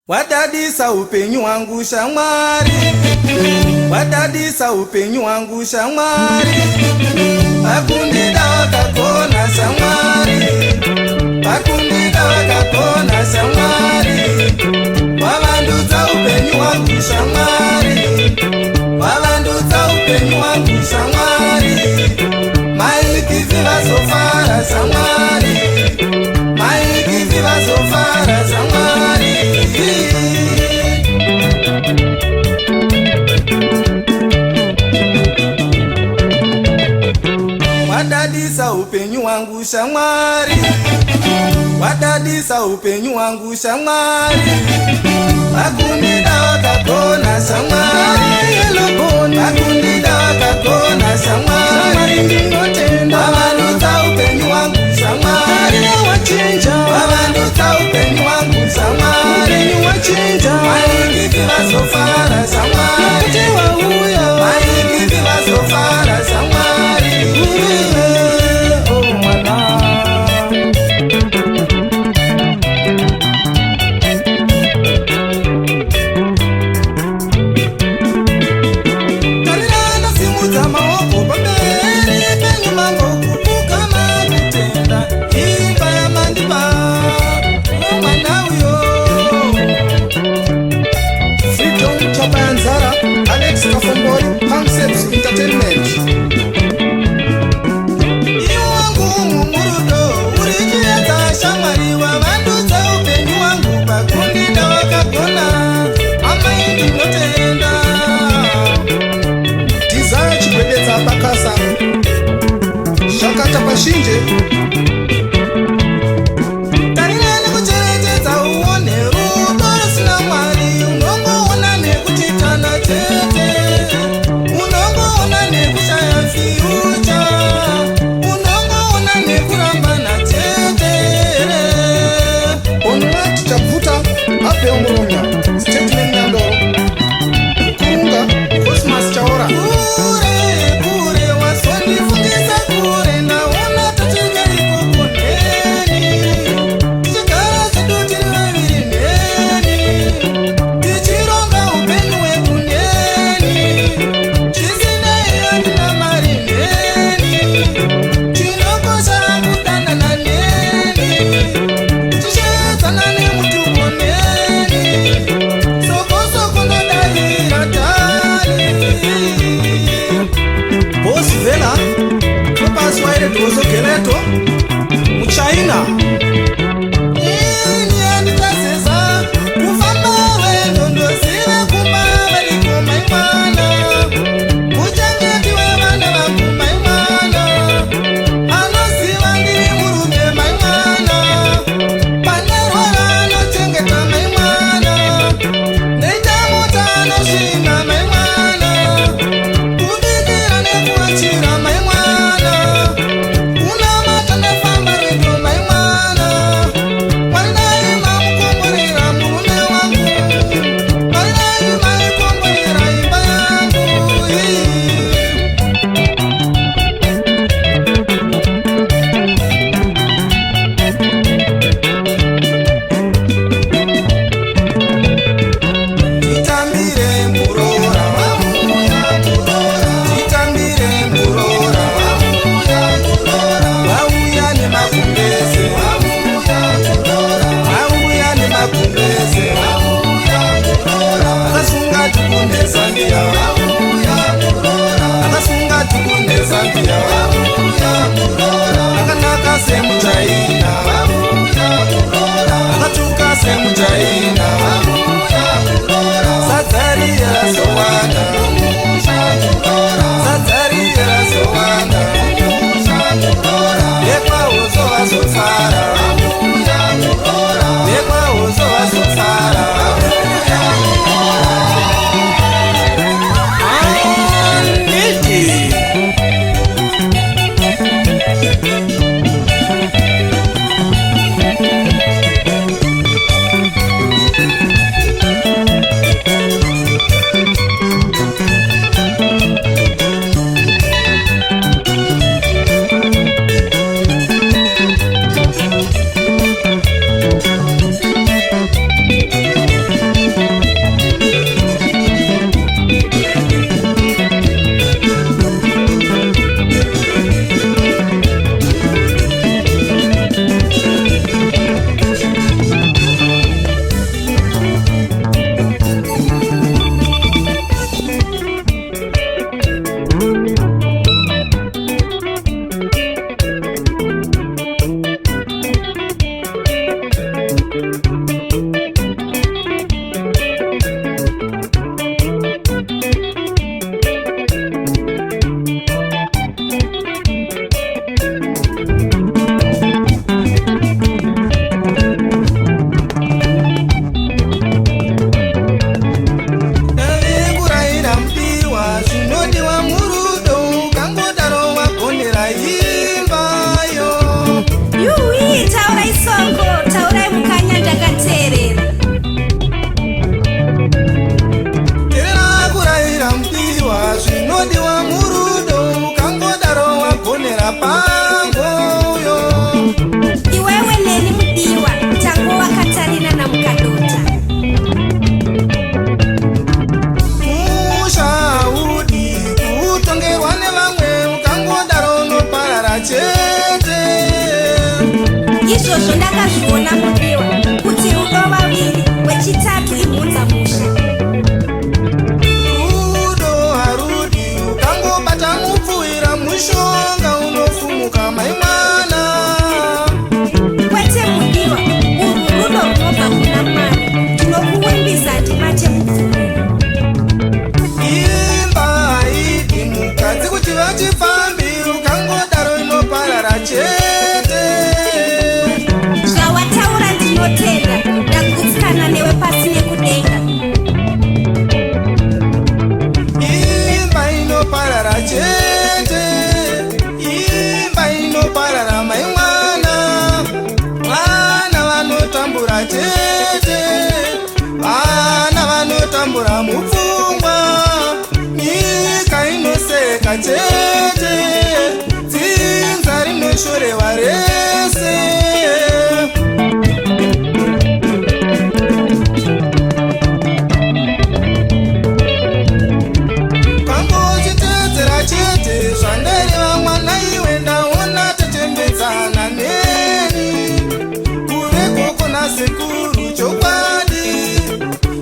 Wadadisa upenyu wangu shamwari, wadadisa upenyu wangu shamwari, pakundida wakakona shamwari, pakundida wakakona shamwari, wavandudza upenyu wangu shamwari, wavandudza upenyu wangu shamwari, maikizi vasofara shamwari, maikizi vasofara shamwari. Wadadisa upenyu wangu shamwari, wadadisa upenyu wangu shamwari, pakundida wakakona shamwari, pakundida wakakona shamwari, wavandudza upenyu wangu shamwari, wavandudza upenyu wangu shamwari, maikizi vasofara shamwari, maikizi vasofara shamwari. Shakata pashinje tarirane kucheretedza uone rudo rusina mwari, unongoona nekuchitana chete, unongoona nekushaya fyucha, unongoona nekurambana chete. Onwa tichaputa ape umuronya statement yandoro kunga Cosmas chaora kure wasondifundisa kure naona tachigari kukoneni, tichigara chedu tiri vaviri neni, tichironga upenyu wedu neni, chisinei handina mari neni, chinokosha kudanana neni, tichedzana nemutuko neni, sokosoko ndodavira tani. Boss Vela topaswaire dozo geleto muchina nditazeza kufamba wendo ndozive kuma varikumaimwana, uchengeti wevana vakumaimwana, anoziva ndiri murume maimwana, panerwara anochengeta maimwana, netamota anosvina maimwana, kubikira nekuachira maimwana, unamata nefamba rendo maimwana, waridai mamukomborera murume wangu, waridai maikomborera imba yangu. Titambire murora wamuya murora, titambire murora wamuya murora, wauya nemakumbeze wamuya murora, wauya nemakumbeze wamuya murora, akasunga tukunde Zambia wamuya murora, akasunga tukunde Zambia wamuya murora, akanaka semuchaina wamuya murora, akatuka semuchaina wamuya murora, satsarira sowanda satsarira sowanda yekwawozo vasofara yekwawozo vasofara kutambura mupfungwa, nyika inoseka chete, dzinza rinoshorewa rese. Kambochitedzera chete zvandareva mwana iwe ndaona tatembedzana neni, kuve koko nasekuru chokwadi,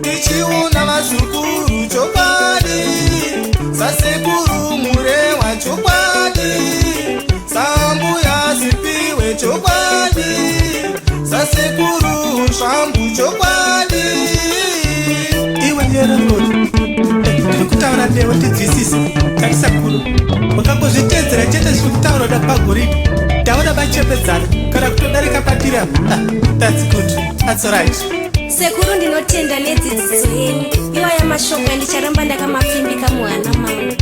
tichiona vazukuru chokwadi, sasekuru murehwa chokwadi, sambuya zipiwe chokwadi, sasekuru svambu chokwadi. Iwe yerekodi tiri kutaura newe tidzisise tarisakuru wakangozvitedzera chete zviri kutaura da pagoridhe taona vachepedzana kana kutodarika patira. That's good, that's right. Sekuru ndinotenda nedzidziso yenyu, iwa yamashoko andicharamba ndakamapfimbika muhana mangu.